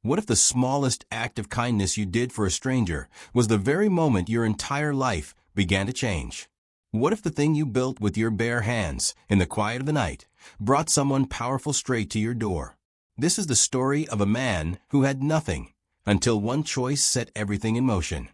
What if the smallest act of kindness you did for a stranger was the very moment your entire life began to change? What if the thing you built with your bare hands, in the quiet of the night, brought someone powerful straight to your door? This is the story of a man who had nothing, until one choice set everything in motion.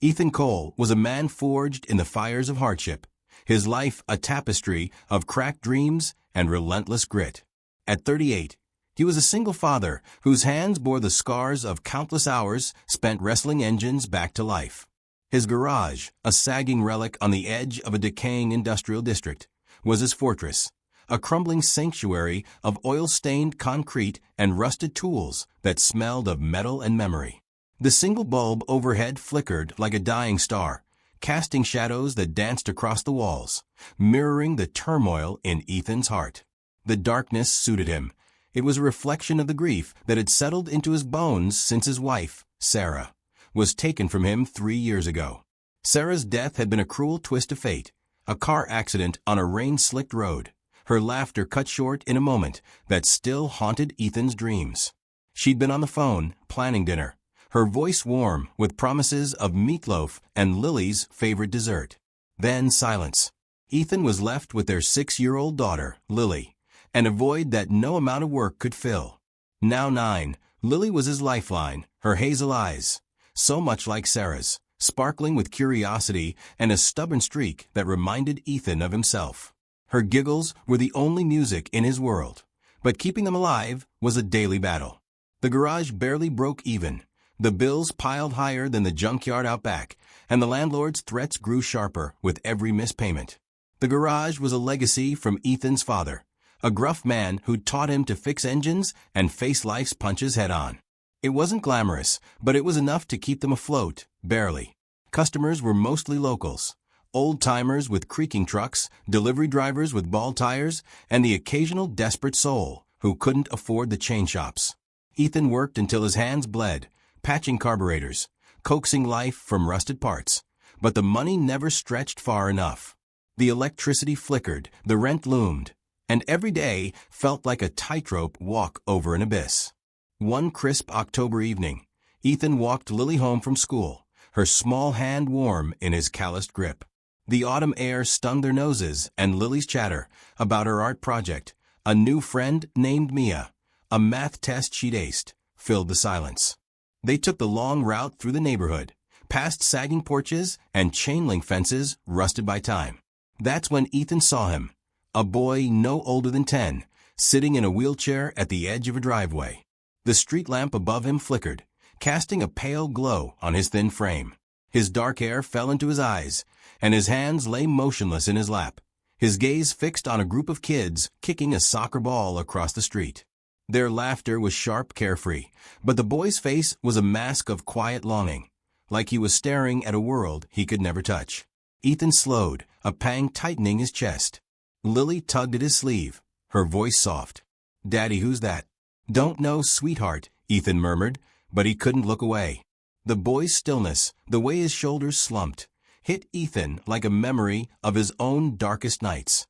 Ethan Cole was a man forged in the fires of hardship, his life a tapestry of cracked dreams and relentless grit. At 38, he was a single father whose hands bore the scars of countless hours spent wrestling engines back to life. His garage, a sagging relic on the edge of a decaying industrial district, was his fortress, a crumbling sanctuary of oil-stained concrete and rusted tools that smelled of metal and memory. The single bulb overhead flickered like a dying star, casting shadows that danced across the walls, mirroring the turmoil in Ethan's heart. The darkness suited him. It was a reflection of the grief that had settled into his bones since his wife, Sarah, was taken from him 3 years ago. Sarah's death had been a cruel twist of fate, a car accident on a rain-slicked road, her laughter cut short in a moment that still haunted Ethan's dreams. She'd been on the phone, planning dinner, her voice warm with promises of meatloaf and Lily's favorite dessert. Then silence. Ethan was left with their 6-year-old daughter, Lily, and a void that no amount of work could fill. Now 9, Lily was his lifeline, her hazel eyes, so much like Sarah's, sparkling with curiosity and a stubborn streak that reminded Ethan of himself. Her giggles were the only music in his world, but keeping them alive was a daily battle. The garage barely broke even. The bills piled higher than the junkyard out back, and the landlord's threats grew sharper with every missed payment. The garage was a legacy from Ethan's father, a gruff man who'd taught him to fix engines and face life's punches head-on. It wasn't glamorous, but it was enough to keep them afloat, barely. Customers were mostly locals, old-timers with creaking trucks, delivery drivers with bald tires, and the occasional desperate soul who couldn't afford the chain shops. Ethan worked until his hands bled, patching carburetors, coaxing life from rusted parts, but the money never stretched far enough. The electricity flickered, the rent loomed, and every day felt like a tightrope walk over an abyss. One crisp October evening, Ethan walked Lily home from school, her small hand warm in his calloused grip. The autumn air stung their noses, and Lily's chatter about her art project, a new friend named Mia, a math test she'd aced, filled the silence. They took the long route through the neighborhood, past sagging porches and chain-link fences rusted by time. That's when Ethan saw him, a boy no older than 10, sitting in a wheelchair at the edge of a driveway. The street lamp above him flickered, casting a pale glow on his thin frame. His dark hair fell into his eyes, and his hands lay motionless in his lap, his gaze fixed on a group of kids kicking a soccer ball across the street. Their laughter was sharp, carefree, but the boy's face was a mask of quiet longing, like he was staring at a world he could never touch. Ethan slowed, a pang tightening his chest. Lily tugged at his sleeve, her voice soft. "Daddy, who's that?" "Don't know, sweetheart," Ethan murmured, but he couldn't look away. The boy's stillness, the way his shoulders slumped, hit Ethan like a memory of his own darkest nights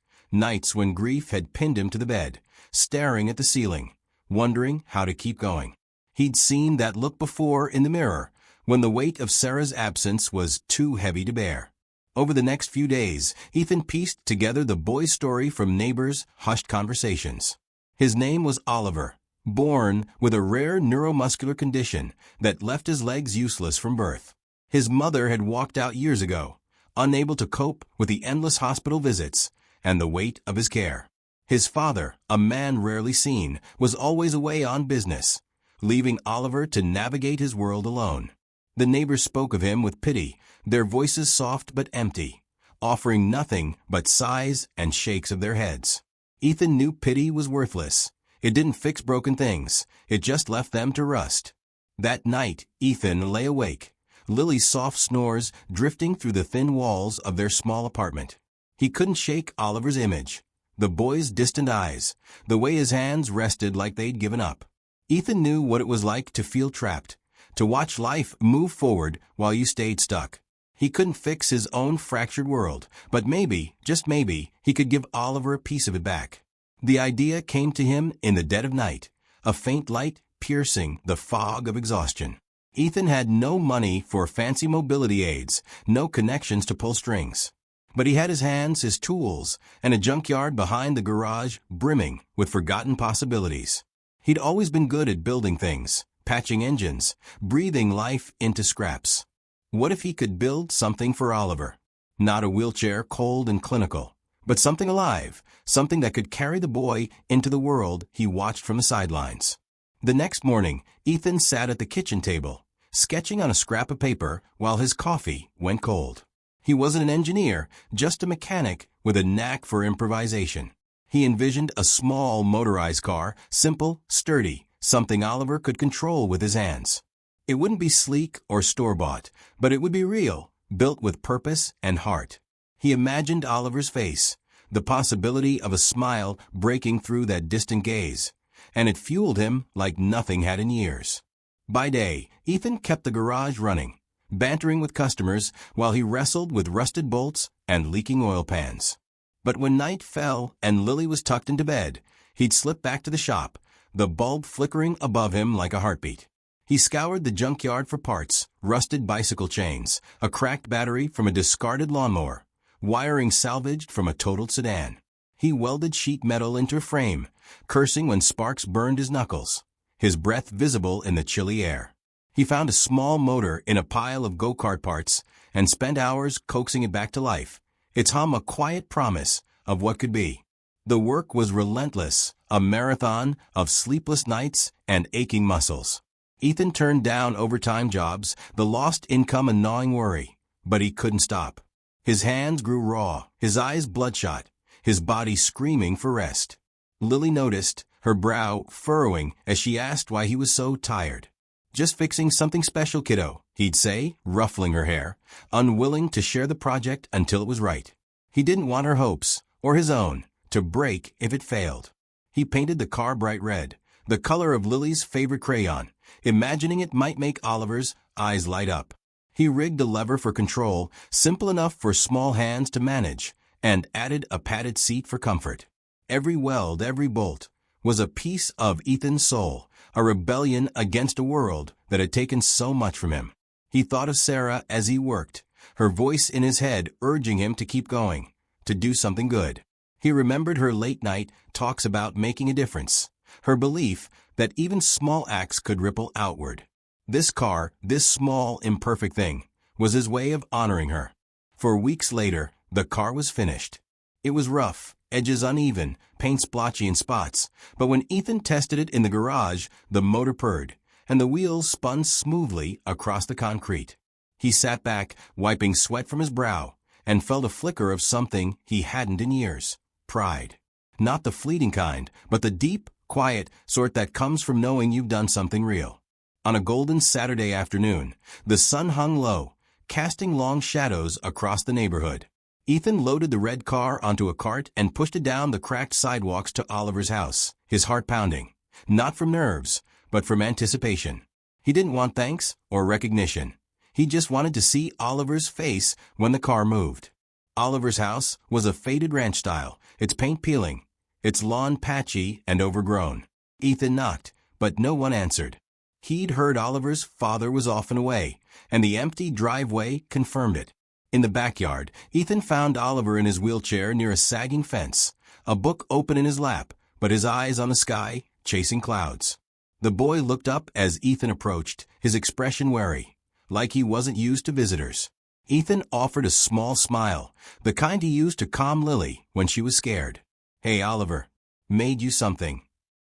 when grief had pinned him to the bed, staring at the ceiling, wondering how to keep going. He'd seen that look before in the mirror, when the weight of Sarah's absence was too heavy to bear. Over the next few days, Ethan pieced together the boy's story from neighbors' hushed conversations. His name was Oliver, born with a rare neuromuscular condition that left his legs useless from birth. His mother had walked out years ago, unable to cope with the endless hospital visits and the weight of his care. His father, a man rarely seen, was always away on business, leaving Oliver to navigate his world alone. The neighbors spoke of him with pity, their voices soft but empty, offering nothing but sighs and shakes of their heads. Ethan knew pity was worthless. It didn't fix broken things, it just left them to rust. That night, Ethan lay awake, Lily's soft snores drifting through the thin walls of their small apartment. He couldn't shake Oliver's image, the boy's distant eyes, the way his hands rested like they'd given up. Ethan knew what it was like to feel trapped, to watch life move forward while you stayed stuck. He couldn't fix his own fractured world, but maybe, just maybe, he could give Oliver a piece of it back. The idea came to him in the dead of night, a faint light piercing the fog of exhaustion. Ethan had no money for fancy mobility aids, no connections to pull strings. But he had his hands, his tools, and a junkyard behind the garage brimming with forgotten possibilities. He'd always been good at building things, patching engines, breathing life into scraps. What if he could build something for Oliver? Not a wheelchair, cold and clinical, but something alive, something that could carry the boy into the world he watched from the sidelines. The next morning, Ethan sat at the kitchen table, sketching on a scrap of paper while his coffee went cold. He wasn't an engineer, just a mechanic with a knack for improvisation. He envisioned a small motorized car, simple, sturdy, something Oliver could control with his hands. It wouldn't be sleek or store-bought, but it would be real, built with purpose and heart. He imagined Oliver's face, the possibility of a smile breaking through that distant gaze, and it fueled him like nothing had in years. By day, Ethan kept the garage running, bantering with customers while he wrestled with rusted bolts and leaking oil pans. But when night fell and Lily was tucked into bed, he'd slip back to the shop, the bulb flickering above him like a heartbeat. He scoured the junkyard for parts, rusted bicycle chains, a cracked battery from a discarded lawnmower, wiring salvaged from a totaled sedan. He welded sheet metal into a frame, cursing when sparks burned his knuckles, his breath visible in the chilly air. He found a small motor in a pile of go-kart parts and spent hours coaxing it back to life, its hum a quiet promise of what could be. The work was relentless, a marathon of sleepless nights and aching muscles. Ethan turned down overtime jobs, the lost income a gnawing worry, but he couldn't stop. His hands grew raw, his eyes bloodshot, his body screaming for rest. Lily noticed, her brow furrowing as she asked why he was so tired. "Just fixing something special, kiddo," he'd say, ruffling her hair, unwilling to share the project until it was right. He didn't want her hopes, or his own, to break if it failed. He painted the car bright red, the color of Lily's favorite crayon, imagining it might make Oliver's eyes light up. He rigged a lever for control, simple enough for small hands to manage, and added a padded seat for comfort. Every weld, every bolt, was a piece of Ethan's soul, a rebellion against a world that had taken so much from him. He thought of Sarah as he worked, her voice in his head urging him to keep going, to do something good. He remembered her late-night talks about making a difference, her belief that even small acts could ripple outward. This car, this small, imperfect thing, was his way of honoring her. For weeks later, the car was finished. It was rough, edges uneven, paint splotchy in spots, but when Ethan tested it in the garage, the motor purred, and the wheels spun smoothly across the concrete. He sat back, wiping sweat from his brow, and felt a flicker of something he hadn't in years: pride. Not the fleeting kind, but the deep, quiet sort that comes from knowing you've done something real. On a golden Saturday afternoon, the sun hung low, casting long shadows across the neighborhood. Ethan loaded the red car onto a cart and pushed it down the cracked sidewalks to Oliver's house, his heart pounding, not from nerves, but from anticipation. He didn't want thanks or recognition. He just wanted to see Oliver's face when the car moved. Oliver's house was a faded ranch style, its paint peeling, its lawn patchy and overgrown. Ethan knocked, but no one answered. He'd heard Oliver's father was often away, and the empty driveway confirmed it. In the backyard, Ethan found Oliver in his wheelchair near a sagging fence, a book open in his lap, but his eyes on the sky, chasing clouds. The boy looked up as Ethan approached, his expression wary, like he wasn't used to visitors. Ethan offered a small smile, the kind he used to calm Lily when she was scared. "Hey, Oliver. Made you something."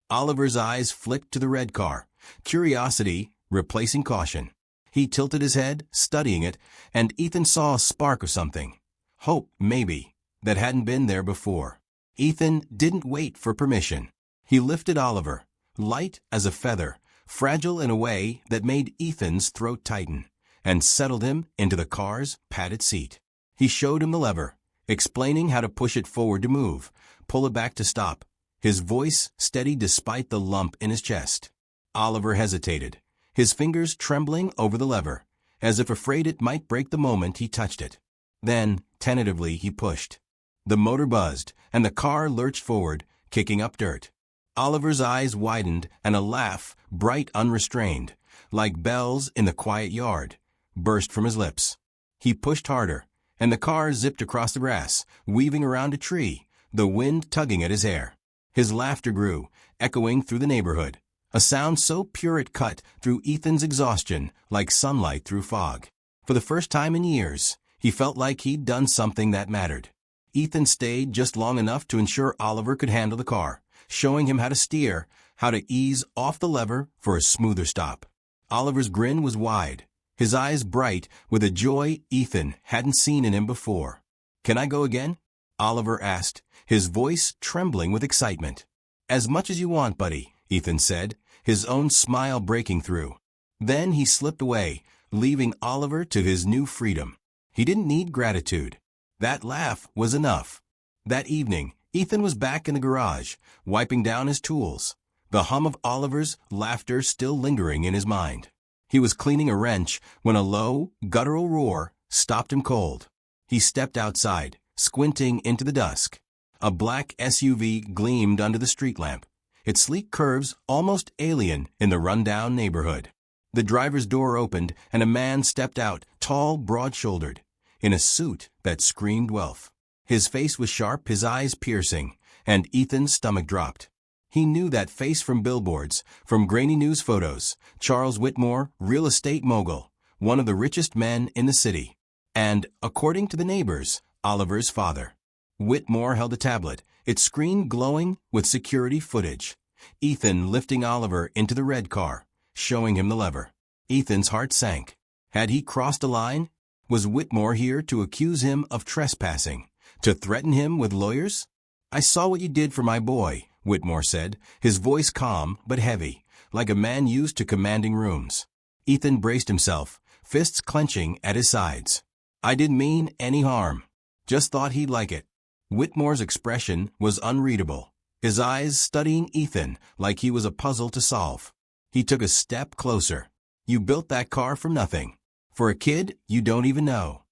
Oliver's eyes flicked to the red car, curiosity replacing caution. He tilted his head, studying it, and Ethan saw a spark of something. Hope, maybe, that hadn't been there before. Ethan didn't wait for permission. He lifted Oliver, light as a feather, fragile in a way that made Ethan's throat tighten, and settled him into the car's padded seat. He showed him the lever, explaining how to push it forward to move, pull it back to stop, his voice steady despite the lump in his chest. Oliver hesitated, his fingers trembling over the lever, as if afraid it might break the moment he touched it. Then, tentatively, he pushed. The motor buzzed, and the car lurched forward, kicking up dirt. Oliver's eyes widened and a laugh, bright unrestrained, like bells in the quiet yard, burst from his lips. He pushed harder, and the car zipped across the grass, weaving around a tree, the wind tugging at his hair. His laughter grew, echoing through the neighborhood, a sound so pure it cut through Ethan's exhaustion like sunlight through fog. For the first time in years, he felt like he'd done something that mattered. Ethan stayed just long enough to ensure Oliver could handle the car, showing him how to steer, how to ease off the lever for a smoother stop. Oliver's grin was wide, his eyes bright with a joy Ethan hadn't seen in him before. "Can I go again?" Oliver asked, his voice trembling with excitement. "As much as you want, buddy," Ethan said, his own smile breaking through. Then he slipped away, leaving Oliver to his new freedom. He didn't need gratitude. That laugh was enough. That evening, Ethan was back in the garage, wiping down his tools, the hum of Oliver's laughter still lingering in his mind. He was cleaning a wrench when a low, guttural roar stopped him cold. He stepped outside, squinting into the dusk. A black SUV gleamed under the street lamp, its sleek curves almost alien in the rundown neighborhood. The driver's door opened and a man stepped out, tall, broad-shouldered, in a suit that screamed wealth. His face was sharp, his eyes piercing, and Ethan's stomach dropped. He knew that face from billboards, from grainy news photos. Charles Whitmore, real estate mogul, one of the richest men in the city. And, according to the neighbors, Oliver's father. Whitmore held a tablet, its screen glowing with security footage. Ethan lifting Oliver into the red car, showing him the lever. Ethan's heart sank. Had he crossed a line? Was Whitmore here to accuse him of trespassing? To threaten him with lawyers? "I saw what you did for my boy," Whitmore said, his voice calm but heavy, like a man used to commanding rooms. Ethan braced himself, fists clenching at his sides. "I didn't mean any harm. Just thought he'd like it." Whitmore's expression was unreadable, his eyes studying Ethan like he was a puzzle to solve. He took a step closer. "You built that car from nothing. For a kid you don't even know."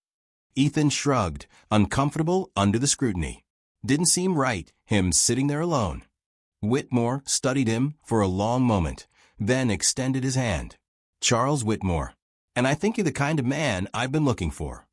Ethan shrugged, uncomfortable under the scrutiny. Didn't seem right, him sitting there alone. Whitmore studied him for a long moment, then extended his hand. "Charles Whitmore. And I think you're the kind of man I've been looking for."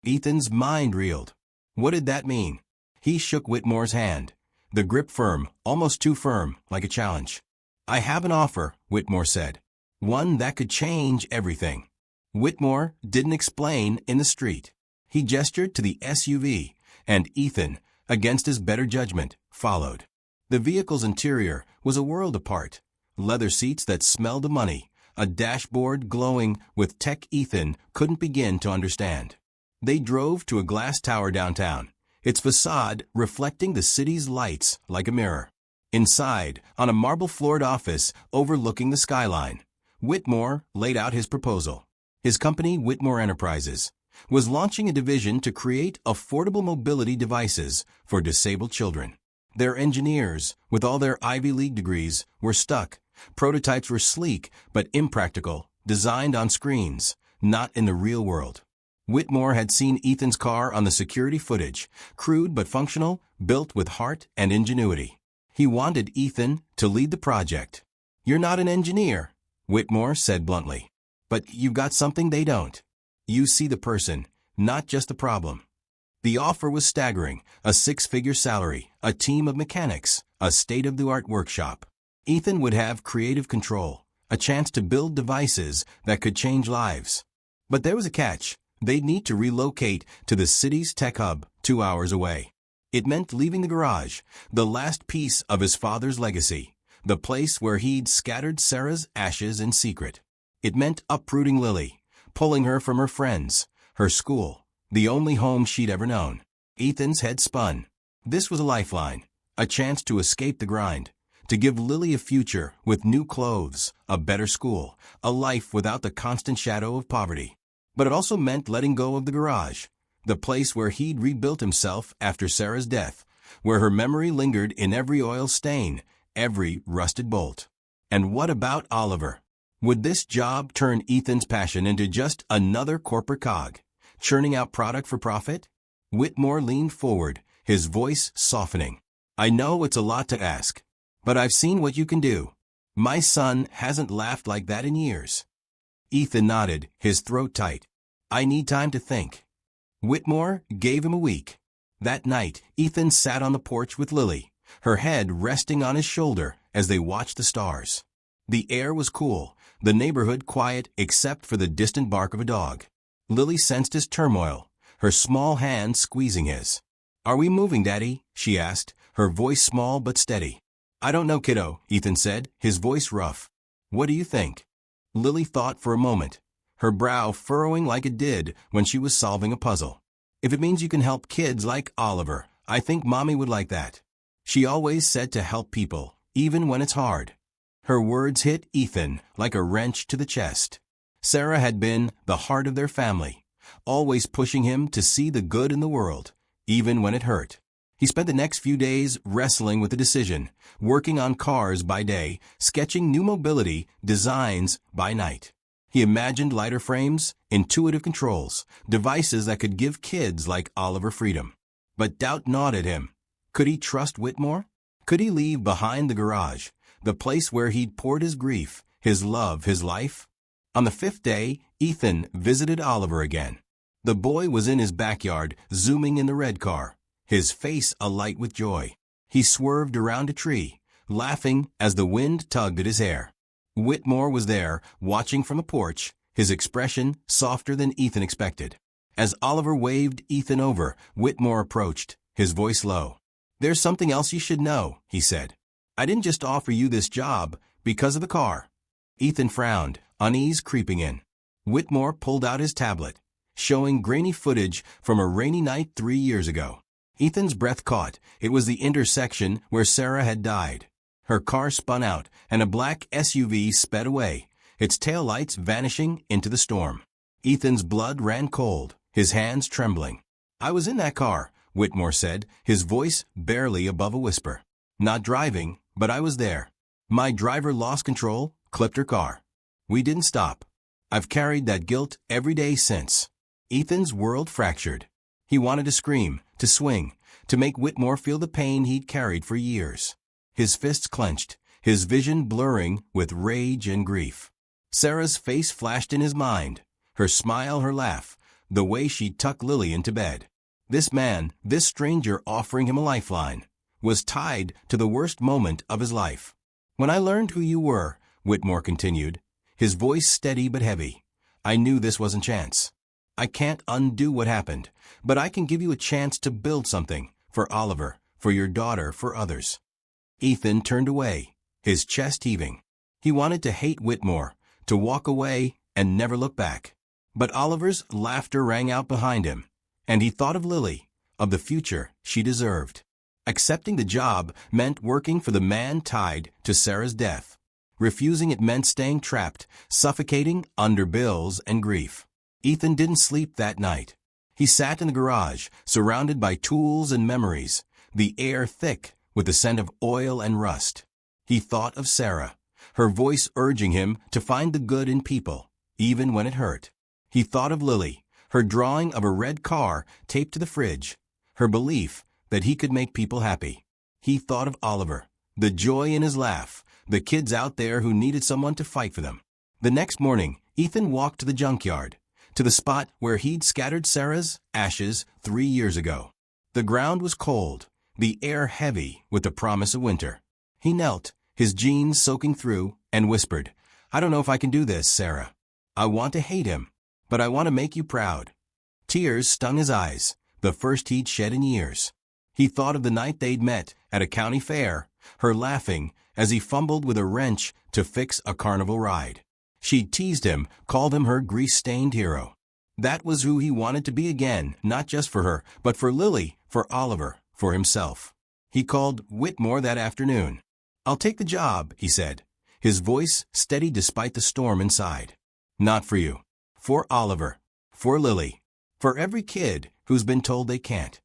Ethan's mind reeled. What did that mean? He shook Whitmore's hand, the grip firm, almost too firm, like a challenge. "I have an offer," Whitmore said. "One that could change everything." Whitmore didn't explain in the street. He gestured to the SUV, and Ethan, against his better judgment, followed. The vehicle's interior was a world apart. Leather seats that smelled of money, a dashboard glowing with tech Ethan couldn't begin to understand. They drove to a glass tower downtown, its facade reflecting the city's lights like a mirror. Inside, on a marble-floored office overlooking the skyline, Whitmore laid out his proposal. His company, Whitmore Enterprises, was launching a division to create affordable mobility devices for disabled children. Their engineers, with all their Ivy League degrees, were stuck. Prototypes were sleek but impractical, designed on screens, not in the real world. Whitmore had seen Ethan's car on the security footage, crude but functional, built with heart and ingenuity. He wanted Ethan to lead the project. "You're not an engineer," Whitmore said bluntly. "But you've got something they don't. You see the person, not just the problem." The offer was staggering, a 6-figure salary, a team of mechanics, a state-of-the-art workshop. Ethan would have creative control, a chance to build devices that could change lives. But there was a catch. They'd need to relocate to the city's tech hub, 2 hours away. It meant leaving the garage, the last piece of his father's legacy, the place where he'd scattered Sarah's ashes in secret. It meant uprooting Lily, pulling her from her friends, her school, the only home she'd ever known. Ethan's head spun. This was a lifeline, a chance to escape the grind, to give Lily a future with new clothes, a better school, a life without the constant shadow of poverty. But it also meant letting go of the garage, the place where he'd rebuilt himself after Sarah's death, where her memory lingered in every oil stain, every rusted bolt. And what about Oliver? Would this job turn Ethan's passion into just another corporate cog, churning out product for profit? Whitmore leaned forward, his voice softening. "I know it's a lot to ask, But I've seen what you can do. My son hasn't laughed like that in years. Ethan nodded, his throat tight. I need time to think. Whitmore gave him a week. That night, Ethan sat on the porch with Lily, her head resting on his shoulder as they watched the stars. The air was cool, the neighborhood quiet except for the distant bark of a dog. Lily sensed his turmoil, her small hand squeezing his. Are we moving, Daddy? She asked, her voice small but steady. I don't know, kiddo, Ethan said, his voice rough. What do you think? Lily thought for a moment, her brow furrowing like it did when she was solving a puzzle. If it means you can help kids like Oliver, I think Mommy would like that. She always said to help people, even when it's hard. Her words hit Ethan like a wrench to the chest. Sarah had been the heart of their family, always pushing him to see the good in the world, even when it hurt. He spent the next few days wrestling with the decision, working on cars by day, sketching new mobility designs by night. He imagined lighter frames, intuitive controls, devices that could give kids like Oliver freedom. But doubt gnawed at him. Could he trust Whitmore? Could he leave behind the garage, the place where he'd poured his grief, his love, his life? On the 5th day, Ethan visited Oliver again. The boy was in his backyard, zooming in the red car, his face alight with joy. He swerved around a tree, laughing as the wind tugged at his hair. Whitmore was there, watching from the porch, his expression softer than Ethan expected. As Oliver waved Ethan over, Whitmore approached, his voice low. There's something else you should know, he said. I didn't just offer you this job because of the car. Ethan frowned, unease creeping in. Whitmore pulled out his tablet, showing grainy footage from a rainy night 3 years ago. Ethan's breath caught. It was the intersection where Sarah had died. Her car spun out, and a black SUV sped away, its taillights vanishing into the storm. Ethan's blood ran cold, his hands trembling. I was in that car, Whitmore said, his voice barely above a whisper. Not driving, but I was there. My driver lost control, clipped her car. We didn't stop. I've carried that guilt every day since. Ethan's world fractured. He wanted to scream, to swing, to make Whitmore feel the pain he'd carried for years. His fists clenched, his vision blurring with rage and grief. Sarah's face flashed in his mind, her smile, her laugh, the way she'd tuck Lily into bed. This man, this stranger offering him a lifeline, was tied to the worst moment of his life. When I learned who you were, Whitmore continued, his voice steady but heavy, I knew this wasn't chance. I can't undo what happened, but I can give you a chance to build something, for Oliver, for your daughter, for others. Ethan turned away, his chest heaving. He wanted to hate Whitmore, to walk away and never look back. But Oliver's laughter rang out behind him, and he thought of Lily, of the future she deserved. Accepting the job meant working for the man tied to Sarah's death. Refusing it meant staying trapped, suffocating under bills and grief. Ethan didn't sleep that night. He sat in the garage, surrounded by tools and memories, the air thick with the scent of oil and rust. He thought of Sarah, her voice urging him to find the good in people, even when it hurt. He thought of Lily, her drawing of a red car taped to the fridge, her belief that he could make people happy. He thought of Oliver, the joy in his laugh, the kids out there who needed someone to fight for them. The next morning, Ethan walked to the junkyard, to the spot where he'd scattered Sarah's ashes 3 years ago. The ground was cold, the air heavy with the promise of winter. He knelt, his jeans soaking through, and whispered, I don't know if I can do this, Sarah. I want to hate him, but I want to make you proud. Tears stung his eyes, the first he'd shed in years. He thought of the night they'd met at a county fair, her laughing as he fumbled with a wrench to fix a carnival ride. She'd teased him, called him her grease-stained hero. That was who he wanted to be again, not just for her, but for Lily, for Oliver, for himself. He called Whitmore that afternoon. I'll take the job, he said, his voice steady despite the storm inside. Not for you. For Oliver. For Lily. For every kid who's been told they can't.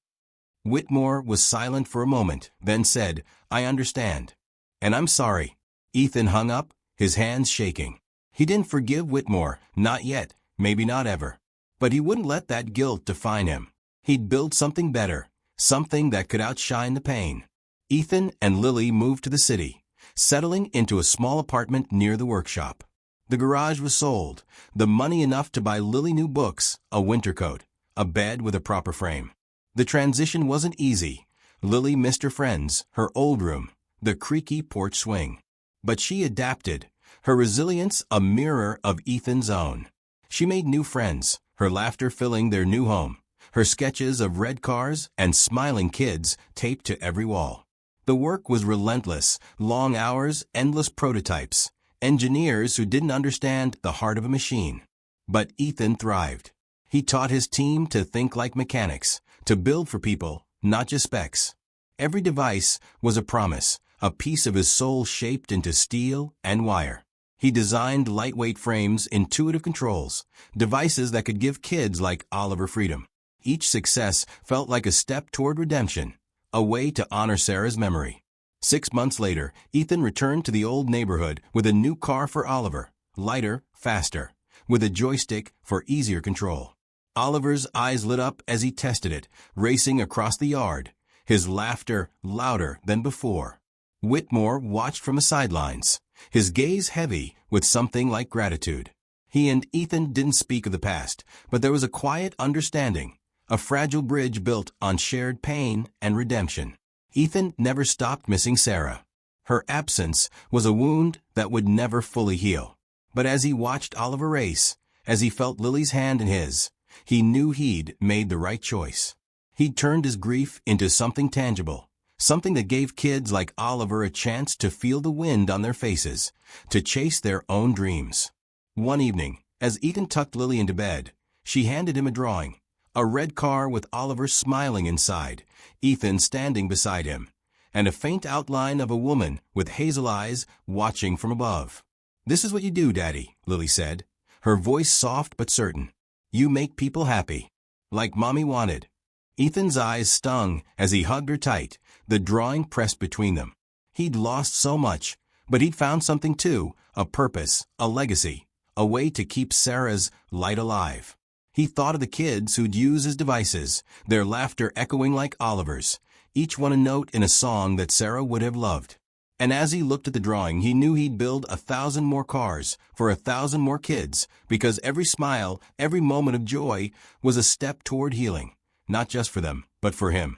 Whitmore was silent for a moment, then said, I understand. And I'm sorry. Ethan hung up, his hands shaking. He didn't forgive Whitmore, not yet, maybe not ever. But he wouldn't let that guilt define him. He'd build something better, something that could outshine the pain. Ethan and Lily moved to the city, settling into a small apartment near the workshop. The garage was sold, the money enough to buy Lily new books, a winter coat, a bed with a proper frame. The transition wasn't easy. Lily missed her friends, her old room, the creaky porch swing. But she adapted, her resilience a mirror of Ethan's own. She made new friends, her laughter filling their new home, her sketches of red cars and smiling kids taped to every wall. The work was relentless, long hours, endless prototypes, engineers who didn't understand the heart of a machine. But Ethan thrived. He taught his team to think like mechanics, to build for people, not just specs. Every device was a promise, a piece of his soul shaped into steel and wire. He designed lightweight frames, intuitive controls, devices that could give kids like Oliver freedom. Each success felt like a step toward redemption, a way to honor Sarah's memory. 6 months later, Ethan returned to the old neighborhood with a new car for Oliver, lighter, faster, with a joystick for easier control. Oliver's eyes lit up as he tested it, racing across the yard, his laughter louder than before. Whitmore watched from the sidelines, his gaze heavy with something like gratitude. He and Ethan didn't speak of the past, but there was a quiet understanding, a fragile bridge built on shared pain and redemption. Ethan never stopped missing Sarah. Her absence was a wound that would never fully heal. But as he watched Oliver race, as he felt Lily's hand in his, he knew he'd made the right choice. He'd turned his grief into something tangible, something that gave kids like Oliver a chance to feel the wind on their faces, to chase their own dreams. One evening, as Ethan tucked Lily into bed, she handed him a drawing, a red car with Oliver smiling inside, Ethan standing beside him, and a faint outline of a woman with hazel eyes watching from above. "This is what you do, Daddy," Lily said, her voice soft but certain. "You make people happy, like Mommy wanted." Ethan's eyes stung as he hugged her tight, the drawing pressed between them. He'd lost so much, but he'd found something too, a purpose, a legacy, a way to keep Sarah's light alive. He thought of the kids who'd use his devices, their laughter echoing like Oliver's, each one a note in a song that Sarah would have loved. And as he looked at the drawing, he knew he'd build 1,000 more cars for 1,000 more kids, because every smile, every moment of joy was a step toward healing, not just for them, but for him.